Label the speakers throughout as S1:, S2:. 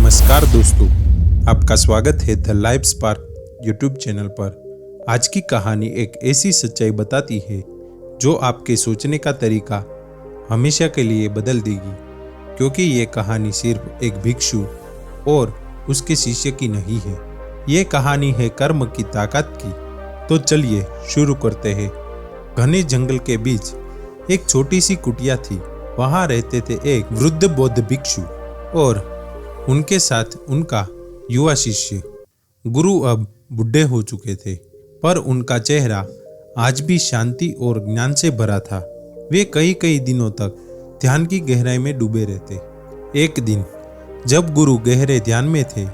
S1: नमस्कार दोस्तों, आपका स्वागत है the life spark YouTube channel पर। आज की कहानी एक ऐसी सच्चाई बताती है जो आपके सोचने का तरीका हमेशा के लिए बदल देगी। क्योंकि ये कहानी सिर्फ एक भिक्षु और उसके शिष्य की नहीं है, ये कहानी है कर्म की ताकत की। तो चलिए शुरू करते हैं। घने जंगल के बीच एक छोटी सी कुटिया थी। वहाँ रहते थे एक वृद्ध बौद्ध भिक्षु और उनके साथ उनका युवा शिष्य। गुरु अब बूढ़े हो चुके थे, पर उनका चेहरा आज भी शांति और ज्ञान से भरा था। वे कई दिनों तक ध्यान की गहराई में डूबे रहते। एक दिन जब गुरु गहरे ध्यान में थे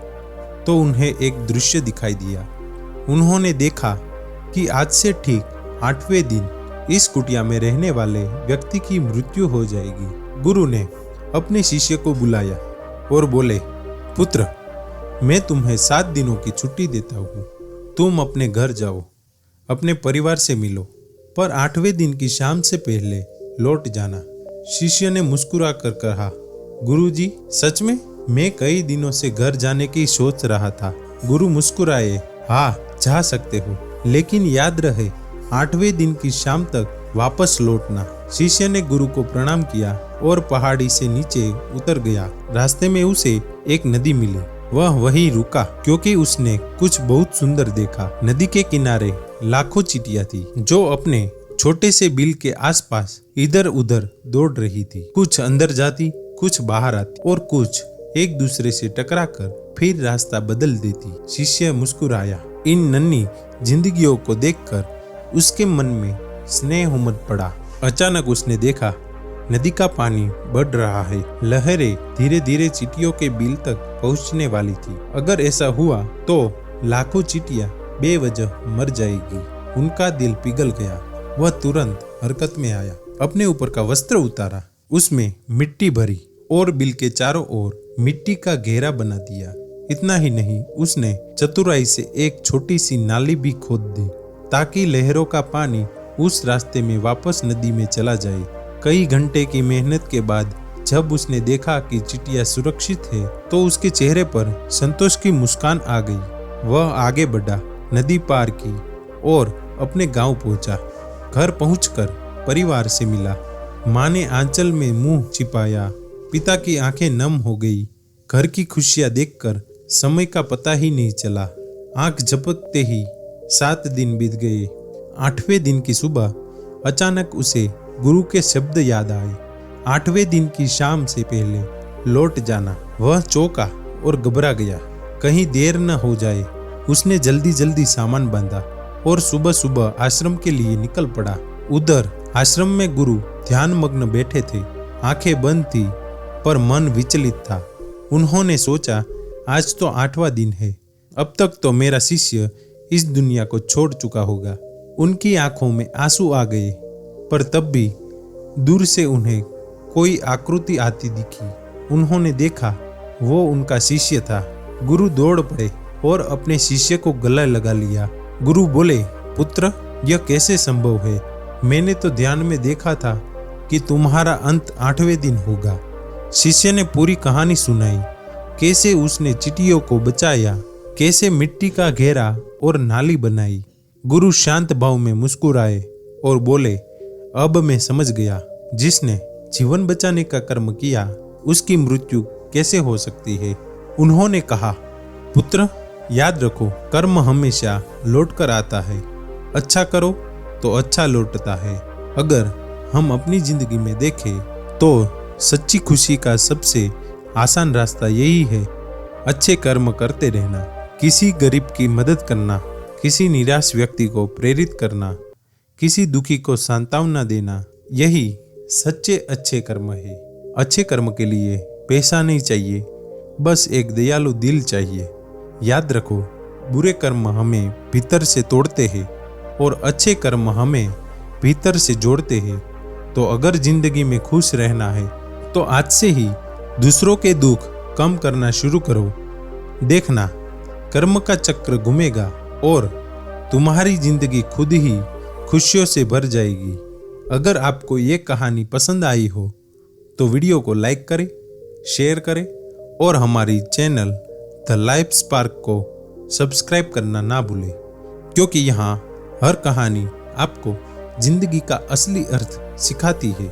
S1: तो उन्हें एक दृश्य दिखाई दिया। उन्होंने देखा कि आज से ठीक 8वें दिन इस कुटिया में रहने वाले व्यक्ति की मृत्यु हो जाएगी। गुरु ने अपने शिष्य को बुलाया और बोले, पुत्र, मैं तुम्हें 7 दिनों की छुट्टी देता हूँ। तुम अपने घर जाओ, अपने परिवार से मिलो, पर 8वें दिन की शाम से पहले लौट जाना। शिष्य ने मुस्कुरा कर कहा, गुरुजी, सच में? मैं कई दिनों से घर जाने की सोच रहा था। गुरु मुस्कुराए, हाँ, जा सकते हो, लेकिन याद रहे 8वें दिन की शाम तक वापस लौटना। शिष्य ने गुरु को प्रणाम किया और पहाड़ी से नीचे उतर गया। रास्ते में उसे एक नदी मिली। वह वहीं रुका क्योंकि उसने कुछ बहुत सुंदर देखा। नदी के किनारे लाखों चींटियां थी जो अपने छोटे से बिल के आसपास इधर उधर दौड़ रही थी। कुछ अंदर जाती, कुछ बाहर आती और कुछ एक दूसरे से टकराकर फिर रास्ता बदल देती। शिष्य मुस्कुराया। इन नन्ही जिंदगियों को देखकर उसके मन में स्नेह उमड़ पड़ा। अचानक उसने देखा नदी का पानी बढ़ रहा है। लहरें धीरे धीरे चींटियों के बिल तक पहुंचने वाली थी। अगर ऐसा हुआ तो लाखों चींटियां बेवजह मर जाएगी। उनका दिल पिघल गया। वह तुरंत हरकत में आया। अपने ऊपर का वस्त्र उतारा, उसमें मिट्टी भरी और बिल के चारों ओर मिट्टी का घेरा बना दिया। इतना ही नहीं, उसने चतुराई से एक छोटी सी नाली भी खोद दी ताकि लहरों का पानी उस रास्ते में वापस नदी में चला जाए। कई घंटे की मेहनत के बाद जब उसने देखा कि चींटियां सुरक्षित है तो उसके चेहरे पर संतोष की मुस्कान आ गई। वह आगे बढ़ा, नदी पार की और अपने गांव पहुंचा। घर पहुंचकर परिवार से मिला। माँ ने आंचल में मुंह छिपाया। पिता की आंखें नम हो गई। घर की खुशियां देखकर समय का पता ही नहीं चला। आंख झपकते ही 7 दिन बीत गए। 8वें दिन की सुबह अचानक उसे गुरु के शब्द याद आए, 8वें दिन की शाम से पहले लौट जाना। वह चौंका और घबरा गया, कहीं देर न हो जाए। उसने जल्दी सामान बांधा और सुबह सुबह आश्रम के लिए निकल पड़ा। उधर आश्रम में गुरु ध्यान मग्न बैठे थे। आंखें बंद थी पर मन विचलित था। उन्होंने सोचा, आज तो 8वां दिन है, अब तक तो मेरा शिष्य इस दुनिया को छोड़ चुका होगा। उनकी आंखों में आंसू आ गए, पर तब भी दूर से उन्हें कोई आकृति आती दिखी। उन्होंने देखा वो उनका शिष्य था। गुरु दौड़ पड़े और अपने शिष्य को गले लगा लिया। गुरु बोले, पुत्र, यह कैसे संभव है? मैंने तो ध्यान में देखा था कि तुम्हारा अंत 8वें दिन होगा। शिष्य ने पूरी कहानी सुनाई, कैसे उसने चींटियों को बचाया, कैसे मिट्टी का घेरा और नाली बनाई। गुरु शांत भाव में मुस्कुराए और बोले, अब मैं समझ गया, जिसने जीवन बचाने का कर्म किया उसकी मृत्यु कैसे हो सकती है। उन्होंने कहा, पुत्र, याद रखो, कर्म हमेशा लौट कर आता है। अच्छा करो तो अच्छा लौटता है। अगर हम अपनी जिंदगी में देखें तो सच्ची खुशी का सबसे आसान रास्ता यही है, अच्छे कर्म करते रहना। किसी गरीब की मदद करना, किसी निराश व्यक्ति को प्रेरित करना, किसी दुखी को सांत्वना देना, यही सच्चे अच्छे कर्म है। अच्छे कर्म के लिए पैसा नहीं चाहिए, बस एक दयालु दिल चाहिए। याद रखो, बुरे कर्म हमें भीतर से तोड़ते हैं और अच्छे कर्म हमें भीतर से जोड़ते हैं। तो अगर जिंदगी में खुश रहना है तो आज से ही दूसरों के दुख कम करना शुरू करो। देखना, कर्म का चक्र घूमेगा और तुम्हारी जिंदगी खुद ही खुशियों से भर जाएगी। अगर आपको ये कहानी पसंद आई हो तो वीडियो को लाइक करें, शेयर करें और हमारी चैनल द लाइफ स्पार्क को सब्सक्राइब करना ना भूलें, क्योंकि यहाँ हर कहानी आपको जिंदगी का असली अर्थ सिखाती है।